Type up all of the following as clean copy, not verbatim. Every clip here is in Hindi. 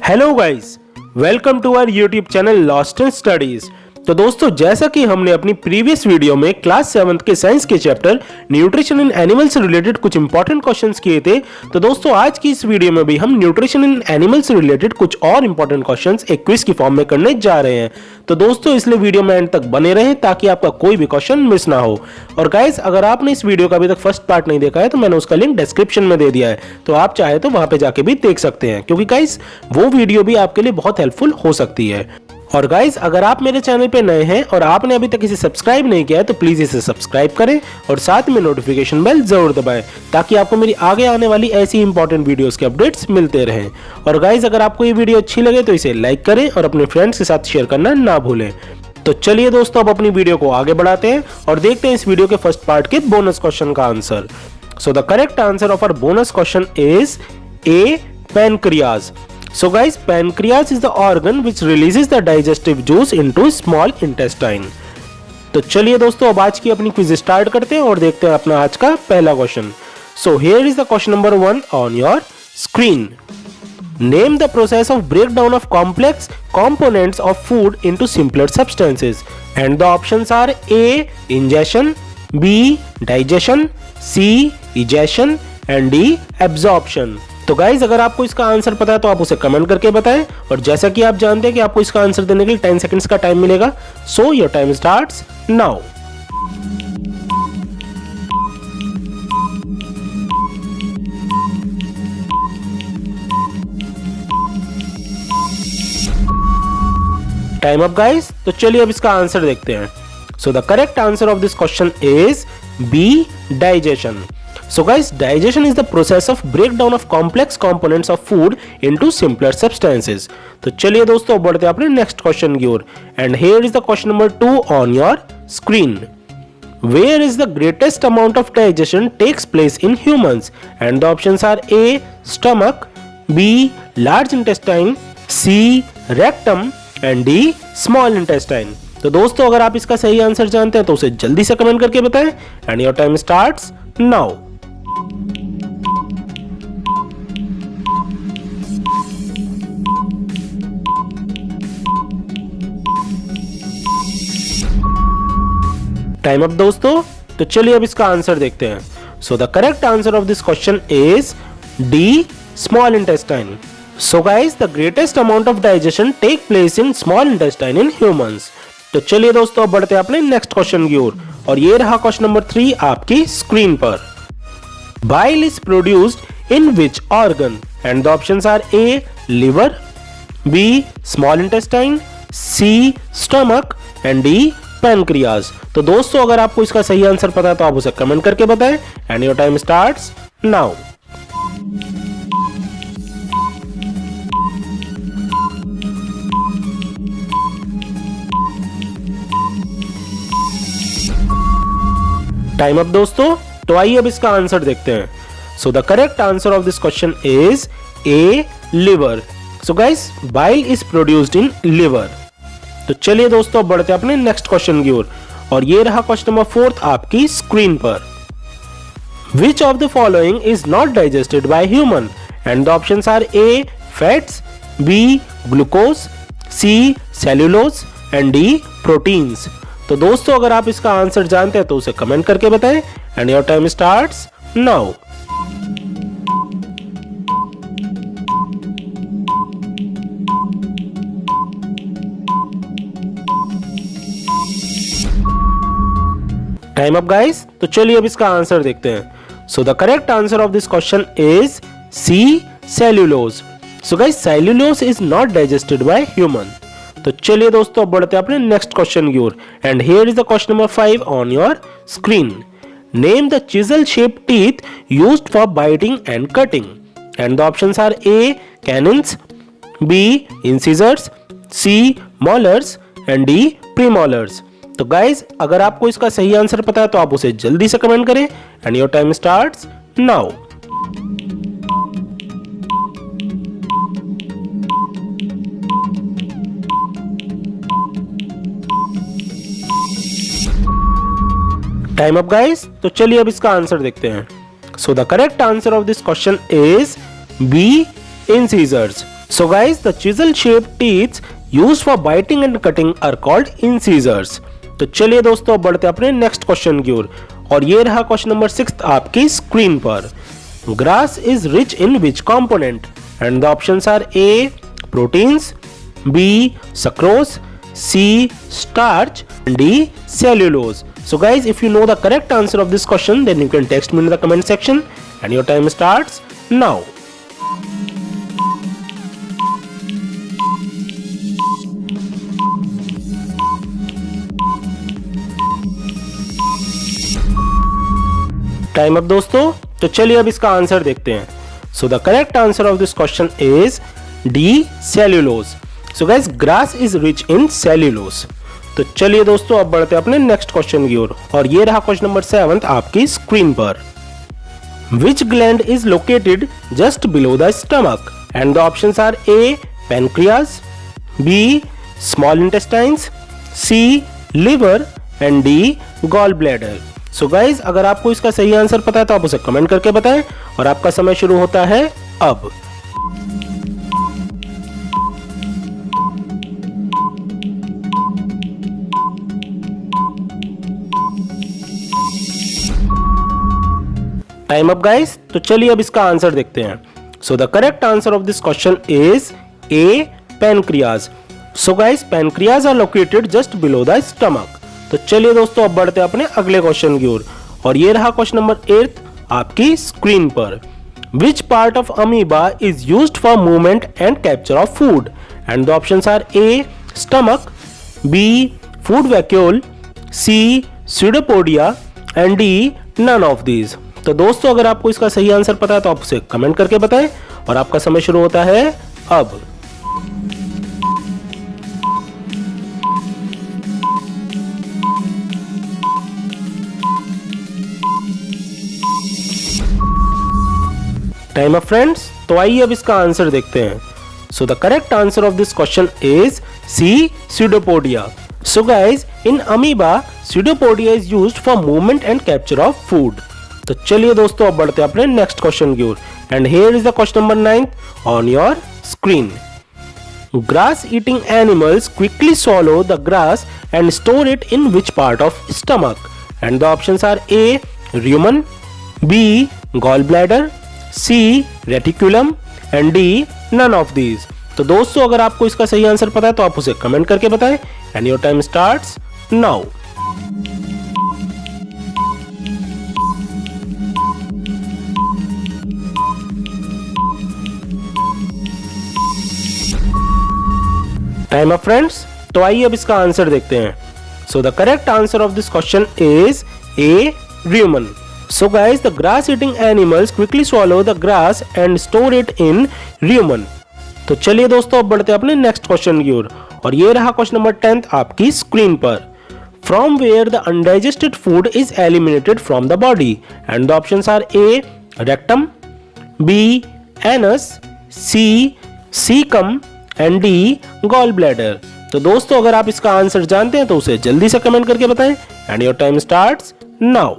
Hello guys, welcome to our YouTube channel lost in studies. तो दोस्तों, जैसा कि हमने अपनी प्रीवियस वीडियो में क्लास 7th के साइंस के चैप्टर न्यूट्रिशन इन एनिमल्स से रिलेटेड कुछ इंपॉर्टेंट क्वेश्चंस किए थे। तो दोस्तों, आज की इस वीडियो में भी हम न्यूट्रिशन इन एनिमल्स से रिलेटेड कुछ और इंपॉर्टेंट क्वेश्चंस एक क्विज की फॉर्म में करने जा रहे हैं। तो दोस्तों, इसलिए वीडियो में एंड तक बने रहें ताकि आपका कोई भी क्वेश्चन मिस ना हो। और गाइस, अगर आपने इस वीडियो का अभी तक फर्स्ट पार्ट नहीं देखा है तो मैंने उसका लिंक डिस्क्रिप्शन में दे दिया है, तो आप चाहे तो वहां पे जाके भी देख सकते हैं, क्योंकि गाइस वो वीडियो भी आपके लिए बहुत हेल्पफुल हो सकती है। और गाइस, अगर आप मेरे चैनल पे नए हैं और आपने अभी तक इसे सब्सक्राइब नहीं किया है तो प्लीज इसे सब्सक्राइब करें और साथ में नोटिफिकेशन बेल जरूर दबाएं ताकि आपको मेरी आगे आने वाली ऐसी इंपॉर्टेंट वीडियोस के अपडेट्स मिलते रहें। और गाइस, अगर आपको ये वीडियो अच्छी लगे तो इसे लाइक करें और अपने फ्रेंड्स के साथ शेयर करना ना भूलें। तो चलिए दोस्तों, अब अपनी वीडियो को आगे बढ़ाते हैं और देखते हैं इस वीडियो के फर्स्ट पार्ट के बोनस क्वेश्चन का answer. So the correct answer of our bonus question is A, pancreas. So guys, pancreas is the organ which releases the digestive juice into small intestine. तो चलिए दोस्तों, अब आज की अपनी क्विज स्टार्ट करते हैं और देखते हैं अपना आज का पहला question. So here is the question number 1 on your screen. Name the process of breakdown of complex components of food into simpler substances. And the options are A, ingestion, B, digestion, C, egestion and D, absorption. तो गाइज, अगर आपको इसका आंसर पता है तो आप उसे कमेंट करके बताएं। और जैसा कि आप जानते हैं कि आपको इसका आंसर देने के लिए 10 सेकंड्स का टाइम मिलेगा। So your time starts now. Time up guys. तो चलिए अब इसका आंसर देखते हैं। So the correct answer of this question is B, digestion. So guys, digestion is the process of breakdown of complex components of food into simpler substances. तो चलिए दोस्तों, बढ़ते हैं अपने नेक्स्ट क्वेश्चन की ओर। And here is the question number 2 on your screen. Where is the greatest amount of digestion takes place in humans? And the options are A, stomach, B, large intestine, C, rectum and D, small intestine. तो दोस्तों, अगर आप इसका सही आंसर जानते हैं तो उसे जल्दी से कमेंट करके बताएं। And your time starts now. Time up दोस्तों। तो चलिए अब इसका आंसर देखते हैं। So the correct answer of this question is D, small intestine. So guys, the greatest amount of digestion take place in small intestine in humans. तो चलिए दोस्तों, अब बढ़ते हैं अपने नेक्स्ट क्वेश्चन की ओर और ये रहा क्वेश्चन नंबर 3 आपकी स्क्रीन पर। Bile is produced in which organ? And the options are A, liver, B, small intestine, C, stomach and D, pancreas. तो दोस्तों, अगर आपको इसका सही आंसर पता है तो आप उसे कमेंट करके बताएं। And your time starts now. Time up दोस्तों। तो आइए अब इसका आंसर देखते हैं। So the correct answer of this question is A, liver. So guys, bile is produced in liver. तो चलिए दोस्तों, बढ़ते हैं अपने नेक्स्ट क्वेश्चन की ओर और ये रहा क्वेश्चन नंबर 4 आपकी स्क्रीन पर। Which of the following is not digested by human? And the options are A, fats, B, glucose, C, cellulose and D, proteins. तो दोस्तों, अगर आप इसका आंसर जानते हैं तो उसे कमेंट करके बताएं। And your time starts now. Time up guys. तो चलिए अब इसका आंसर देखते हैं। So the correct answer of this question is C, cellulose. So guys, cellulose is not digested by human. तो चलिए दोस्तों, अब बढ़ते हैं अपने नेक्स्ट क्वेश्चन की ओर and here is the question number 5 on your screen. Name the chisel shape teeth used for biting and cutting. And the options are A, canines, B, incisors, C, molars and D, premolars. तो गाइज, अगर आपको इसका सही आंसर पता है तो आप उसे जल्दी से कमेंट करें। And your time starts now. Time up guys. तो चलिए अब इसका आंसर देखते हैं। So the correct answer of this question is B, incisors. So guys, the chisel shaped teeth used for biting and cutting are called incisors. तो चलिए दोस्तों अब बढ़ते हैं अपने नेक्स्ट क्वेश्चन की ओर और ये रहा क्वेश्चन नंबर 6 आपकी स्क्रीन पर। Grass is rich in which component and the options are A proteins, B sucrose, C starch, and D cellulose. So guys, if you know the correct answer of this question, then you can text me in the comment section and your time starts now. Time up दोस्तों, तो चलिए अब इसका आंसर देखते हैं। So the correct answer of this question is D cellulose. So guys, grass is rich in cellulose. तो चलिए दोस्तों अब बढ़ते हैं अपने नेक्स्ट क्वेश्चन की ओर और ये रहा क्वेश्चन नंबर 7 आपकी स्क्रीन पर। Which gland is located just below the stomach and the options are A pancreas, B small intestines, C liver and D gall bladder. So guys, अगर आपको इसका सही आंसर पता है तो आप उसे कमेंट करके बताएं और आपका समय शुरू होता है अब। टाइम अप गाइस, तो चलिए अब इसका आंसर देखते हैं। So the correct answer of this question is A pancreas. So guys, pancreas are located just below the stomach. तो चलिए दोस्तों अब बढ़ते हैं अपने अगले क्वेश्चन की ओर और ये रहा क्वेश्चन नंबर 8 आपकी स्क्रीन पर। Which part of amoeba is used for movement and capture of food and the options are A stomach, B food vacuole, C pseudopodia and D none of these. तो दोस्तों अगर आपको इसका सही आंसर पता है तो आप उसे कमेंट करके बताएं और आपका समय शुरू होता है अब। टाइम अप फ्रेंड्स, तो आइए अब इसका आंसर देखते हैं। So the correct answer of this question is C pseudopodia. So guys, in amoeba pseudopodia is used for movement and capture of food. तो चलिए दोस्तों अब बढ़ते हैं अपने नेक्स्ट क्वेश्चन की ओर and here is the question number 9 on your screen. Grass eating animals quickly swallow the grass and store it in which part of stomach and the options are A rumen, B gallbladder, C reticulum and D none of these। तो दोस्तों अगर आपको इसका सही आंसर पता है तो आप उसे कमेंट करके बताएं and your time starts now. Time up friends, तो आइए अब इसका आंसर देखते हैं। So the correct answer of this question is A rumen। So guys, the grass eating animals quickly swallow the grass and store it in rumen। तो चलिए दोस्तों अब बढ़ते हैं अपने नेक्स्ट क्वेश्चन की ओर और ये रहा क्वेश्चन नंबर 10 आपकी स्क्रीन पर। From where the undigested food is eliminated from the body and the options are A rectum, B anus, C caecum and D gall bladder. तो दोस्तों अगर आप इसका आंसर जानते हैं तो उसे जल्दी से कमेंट करके बताएं and your time starts now.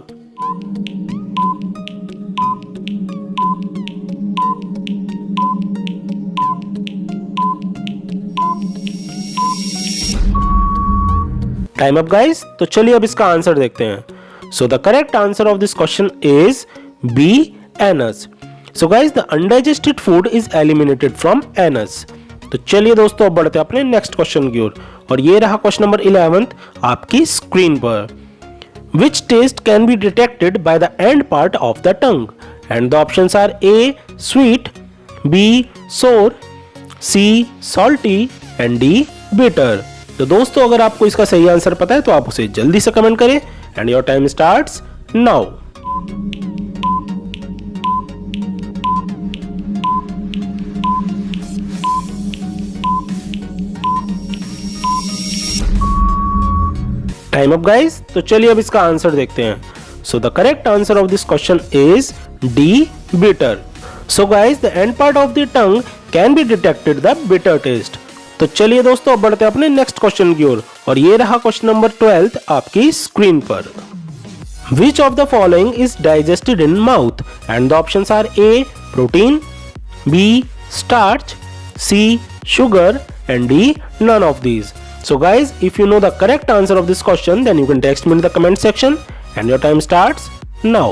Time up guys, तो चलिए अब इसका आंसर देखते हैं। So the correct answer of this question is B anus. So guys, the undigested food is eliminated from anus. तो चलिए दोस्तों अब बढ़ते हैं अपने नेक्स्ट क्वेश्चन की ओर और ये रहा क्वेश्चन नंबर 11 आपकी स्क्रीन पर। Which test can be detected by the end part of the tongue and the options are A sweet, B sour, C salty and D bitter. तो दोस्तों अगर आपको इसका सही आंसर पता है तो आप उसे जल्दी से कमेंट करें and your time starts now. Time up guys, तो चलिए अब इसका आंसर देखते हैं। So the correct answer of this question is D bitter. So guys, the end part of the tongue can be detected the bitter taste. तो चलिए दोस्तों अब बढ़ते हैं अपने नेक्स्ट क्वेश्चन की ओर और ये रहा क्वेश्चन नंबर 12 आपकी स्क्रीन पर। Which of the following is digested in mouth and the options are A protein, B starch, C. Sugar, and D. None of these. So guys, if you know the correct answer of this question, then you can text me in the comment section, and your time starts now.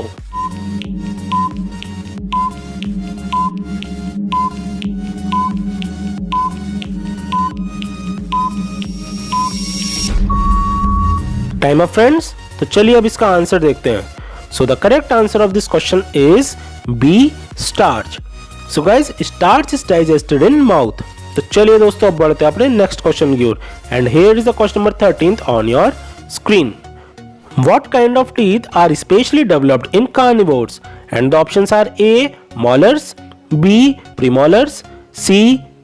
Time up friends, तो चलिए अब इसका आंसर देखते हैं। So the correct answer of this question is B, starch. So guys, starch is digested in mouth. तो चलिए दोस्तों अब बढ़ते हैं अपने नेक्स्ट क्वेश्चन की ओर, and here is the question number 13 on your screen. What kind of teeth are specially developed in carnivores? And the options are A. molars, B. premolars, C.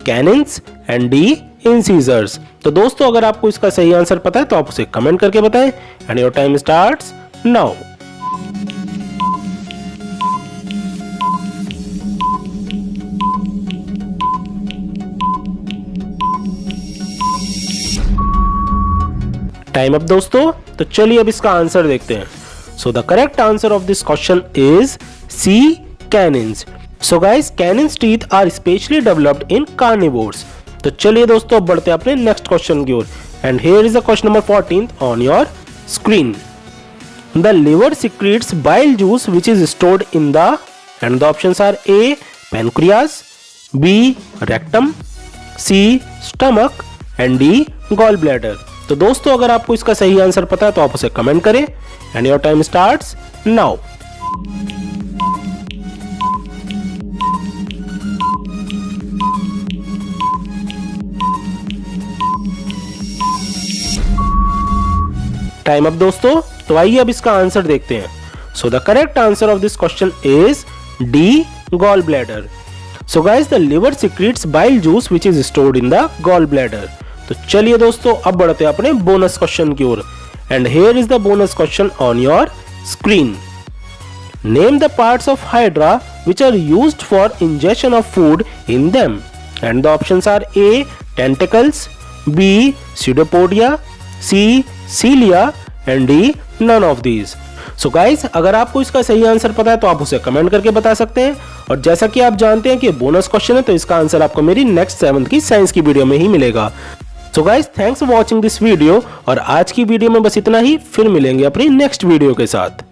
canines, and D. incisors. तो दोस्तों अगर आपको इसका सही आंसर पता है तो आप उसे कमेंट करके बताएं, and your time starts now. Time up दोस्तों, तो चलिए अब इसका आंसर देखते हैं। So the correct answer of this question is C, canines. So guys, canines teeth are specially developed in carnivores. तो चलिए दोस्तों अब बढ़ते हैं अपने नेक्स्ट क्वेश्चन की ओर, and here is the question number 14 on your screen. The liver secretes bile juice which is stored in the, and the options are A. Pancreas, B. Rectum, C. Stomach, and D. Gall bladder. तो दोस्तों अगर आपको इसका सही आंसर पता है तो आप उसे कमेंट करें, and your time starts now. Time up दोस्तों, तो आइए अब इसका आंसर देखते हैं। So the correct answer of this question is D, gall bladder. So guys, the liver secretes bile juice which is stored in the gall bladder. तो चलिए दोस्तों अब बढ़ते हैं अपने बोनस क्वेश्चन की ओर, and here is the bonus question on your screen. Name the parts of hydra which are used for injection of food in them, and the options are A. Tentacles, B. Pseudopodia, C. Cilia, and D. None of these. So guys, अगर आपको इसका सही आंसर पता है तो आप उसे कमेंट करके बता सकते हैं, और जैसा कि आप जानते हैं कि बोनस क्वेश्चन है तो इसका आंसर आपको मेरी नेक्स्ट 7th की साइंस की वीडियो में ही मिलेगा। So guys, thanks for watching this video, और आज की वीडियो में बस इतना ही। फिर मिलेंगे अपनी नेक्स्ट वीडियो के साथ।